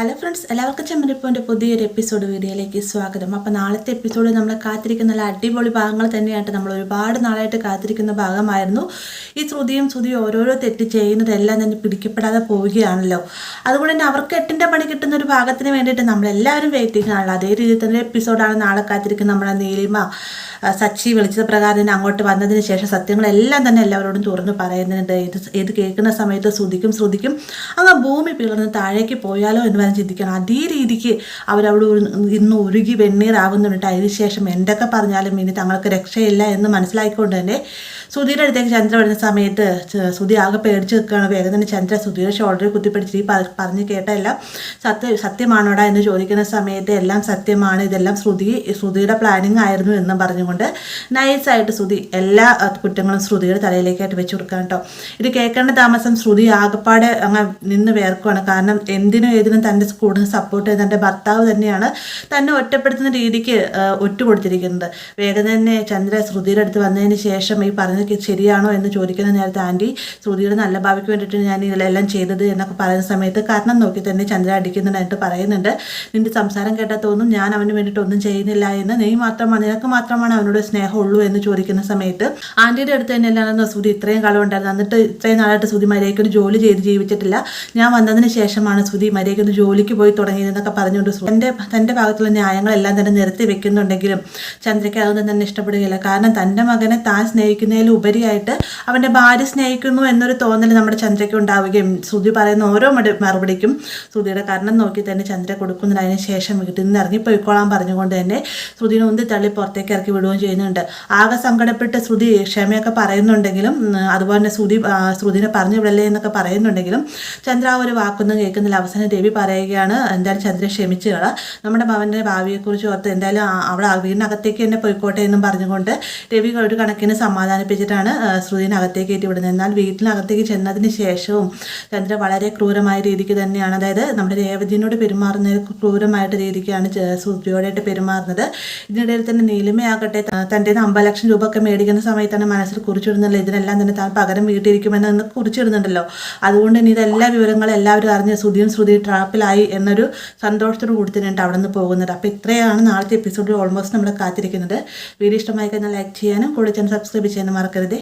Hello friends, എല്ലാവർക്കും ചെമ്മരിപ്പോൻ്റെ പുതിയൊരു episode വീഡിയോയിലേക്ക് സ്വാഗതം. അപ്പോൾ നാളത്തെ എപ്പിസോഡ് നമ്മൾ കാത്തിരിക്കുന്ന നല്ല അടിപൊളി ഭാഗങ്ങൾ തന്നെയായിട്ട് നമ്മൾ ഒരുപാട് നാളായിട്ട് കാത്തിരിക്കുന്ന ഭാഗമായിരുന്നു. ഈ ശ്രുതിയും ഓരോരോ തെറ്റ് ചെയ്യുന്നതെല്ലാം തന്നെ പിടിക്കപ്പെടാതെ പോവുകയാണല്ലോ. അതുകൊണ്ട് തന്നെ അവർക്ക് 8ന്റെ പണി കിട്ടുന്ന ഒരു ഭാഗത്തിന് വേണ്ടിയിട്ട് നമ്മളെല്ലാവരും വെയിറ്റിംഗ് ആണല്ലോ. അതേ രീതിയിൽ തന്നെ എപ്പിസോഡാണ് നാളെ കാത്തിരിക്കുന്ന നമ്മളെ നീലിമ സച്ചി വിളിച്ചത് പ്രകാരം തന്നെ അങ്ങോട്ട് വന്നതിന് ശേഷം സത്യങ്ങളെല്ലാം തന്നെ എല്ലാവരോടും തുറന്ന് പറയുന്നുണ്ട്. ഇത് കേൾക്കുന്ന സമയത്ത് ശ്രുതിക്കും അങ്ങ് ഭൂമി പിളർന്ന് താഴേക്ക് പോയാലോ എന്ന് വരെ ചിന്തിക്കണം. അതേ രീതിക്ക് അവരവിടെ ഇന്ന് ഉരുകി വെണ്ണീറാവുന്നുണ്ട്. അതിനുശേഷം എന്തൊക്കെ പറഞ്ഞാലും ഇനി തങ്ങൾക്ക് രക്ഷയില്ല എന്ന് മനസ്സിലാക്കിക്കൊണ്ട് തന്നെ ശ്രുതിയുടെ അടുത്തേക്ക് ചന്ദ്ര വരുന്ന സമയത്ത് ശ്രുതി ആകെ പേടിച്ച് നിൽക്കുകയാണ്. വേഗം തന്നെ ചന്ദ്ര ശ്രുതിയുടെ ഷോൾഡറിൽ കുത്തിപ്പിടിച്ച് ഈ പറഞ്ഞ് കേട്ടെല്ലാം സത്യമാണോടാ എന്ന് ചോദിക്കുന്ന സമയത്ത് എല്ലാം സത്യമാണ്, ഇതെല്ലാം ശ്രുതിയുടെ പ്ലാനിങ് ആയിരുന്നു എന്നും പറഞ്ഞുകൊണ്ട് നൈസായിട്ട് ശ്രുതി എല്ലാ കുറ്റങ്ങളും ശ്രുതിയുടെ തലയിലേക്കായിട്ട് വെച്ച് കൊടുക്കാം കേട്ടോ. ഇത് കേൾക്കേണ്ട താമസം ശ്രുതി ആകപ്പാടെ അങ്ങ് നിന്ന് വേർക്കുവാണ്. കാരണം എന്തിനും ഏതിനും തൻ്റെ കൂടുതൽ സപ്പോർട്ട് ചെയ്ത് തൻ്റെ ഭർത്താവ് തന്നെയാണ് തന്നെ ഒറ്റപ്പെടുത്തുന്ന രീതിക്ക് ഒറ്റുകൊടുത്തിരിക്കുന്നത്. വേഗം തന്നെ ചന്ദ്ര ശ്രുതിയുടെ അടുത്ത് വന്നതിന് ശേഷം ഈ പറഞ്ഞ ശരിയാണോ എന്ന് ചോദിക്കുന്ന നേരത്തെ ആൻറ്റി ശ്രുതിയുടെ നല്ല ഭാവിക്ക് വേണ്ടിയിട്ട് ഞാൻ ഇതിലെല്ലാം ചെയ്തത് എന്നൊക്കെ പറയുന്ന സമയത്ത് കാരണം നോക്കി തന്നെ ചന്ദ്ര അടിക്കുന്നുണ്ടായിട്ട് പറയുന്നുണ്ട്. നിന്റെ സംസാരം കേട്ടാൽ തോന്നും ഞാൻ അവന് വേണ്ടിയിട്ട് ഒന്നും ചെയ്യുന്നില്ല എന്ന്. നിനക്ക് മാത്രമാണ് അവനോട് സ്നേഹമുള്ളൂ എന്ന് ചോദിക്കുന്ന സമയത്ത് ആൻറ്റിയുടെ അടുത്ത് തന്നെ അല്ലാതെ ശ്രുതി ഇത്രയും കാലം ഉണ്ടായിരുന്നു. എന്നിട്ട് ഇത്രയും നാളായിട്ട് ശ്രുതി മര്യാദയ്ക്ക് ഒരു ജോലി ചെയ്ത് ജീവിച്ചിട്ടില്ല. ഞാൻ വന്നതിന് ശേഷമാണ് ശ്രുതി മര്യാദയ്ക്ക് ഒരു ജോലിക്ക് പോയി തുടങ്ങിയതെന്നൊക്കെ പറഞ്ഞുകൊണ്ട് തൻ്റെ ഭാഗത്തുള്ള ന്യായങ്ങളെല്ലാം തന്നെ നിരത്തി വെക്കുന്നുണ്ടെങ്കിലും ചന്ദ്രയ്ക്ക് അതൊന്നും തന്നെ ഇഷ്ടപ്പെടുകയില്ല. കാരണം തൻ്റെ മകനെ താൻ സ്നേഹിക്കുന്നതിൽ ഉപരിയായിട്ട് അവൻ്റെ ഭാര്യ സ്നേഹിക്കുന്നു എന്നൊരു തോന്നൽ നമ്മുടെ ചന്ദ്രയ്ക്ക് ഉണ്ടാവുകയും ശ്രുതി പറയുന്ന ഓരോ മറുപടിക്കും ശ്രുതിയുടെ കാരണം നോക്കി തന്നെ ചന്ദ്ര കൊടുക്കുന്നതിന് അതിന് ശേഷം വീട്ടിൽ നിന്ന് ഇറങ്ങിപ്പോയിക്കോളാൻ പറഞ്ഞുകൊണ്ട് തന്നെ ശ്രുതിനെ ഉന്തി തള്ളി പുറത്തേക്ക് ഇറക്കി വിടുകയും ചെയ്യുന്നുണ്ട്. ആകെ സങ്കടപ്പെട്ട് ശ്രുതി ക്ഷമയൊക്കെ പറയുന്നുണ്ടെങ്കിലും അതുപോലെ തന്നെ ശ്രുതിനെ പറഞ്ഞു വിടല്ലേ എന്നൊക്കെ പറയുന്നുണ്ടെങ്കിലും ചന്ദ്ര ആ ഒരു വാക്കൊന്നും കേൾക്കുന്നില്ല. അവസാനം രവി പറയുകയാണ്, എന്തായാലും ചന്ദ്ര ക്ഷമിച്ചുകള, നമ്മുടെ ഭവൻ്റെ ഭാവിയെക്കുറിച്ച് ഓർത്ത് എന്തായാലും അവൾ വീടിനകത്തേക്ക് തന്നെ പോയിക്കോട്ടെ എന്നും പറഞ്ഞുകൊണ്ട് രവി ഒരു കണക്കിന് സമാധാനിപ്പിച്ചിട്ടാണ് ശ്രുതിനെ അകത്തേക്ക് കയറ്റി വിടുന്നത്. എന്നാൽ വീട്ടിനകത്തേക്ക് ചെന്നതിന് ശേഷവും ചന്ദ്ര വളരെ ക്രൂരമായ രീതിക്ക് തന്നെയാണ്, അതായത് നമ്മുടെ രേവതിനോട് പെരുമാറുന്ന ക്രൂരമായിട്ട് രീതിക്കാണ് ശ്രുതിയോടായിട്ട് പെരുമാറുന്നത്. ഇതിനിടയിൽ തന്നെ നീലിമയാകട്ടെ തൻ്റെ 50 ലക്ഷം രൂപ ഒക്കെ മേടിക്കുന്ന സമയത്താണ് മനസ്സിൽ കുറിച്ചിടുന്നില്ല. ഇതിനെല്ലാം തന്നെ താൻ പകരം വീട്ടിരിക്കുമെന്ന് കുറിച്ചിടുന്നുണ്ടല്ലോ. അതുകൊണ്ട് തന്നെ ഇതെല്ലാ വിവരങ്ങളും എല്ലാവരും അറിഞ്ഞ് ശ്രുതി ട്രാപ്പിലായി എന്നൊരു സന്തോഷത്തോട് കൂടി തന്നെയാണ് അവിടെ നിന്ന് പോകുന്നത്. അപ്പോൾ ഇത്രയാണ് നാളത്തെ എപ്പിസോഡിൽ ഓൾമോസ്റ്റ് നമ്മൾ കാത്തിരിക്കുന്നത്. വീഡിയോ ഇഷ്ടമായി കഴിഞ്ഞാൽ ലൈക്ക് ചെയ്യാനും കൂടെ ചാനൽ സബ്സ്ക്രൈബ് ചെയ്യാനും മറക്കരുത്.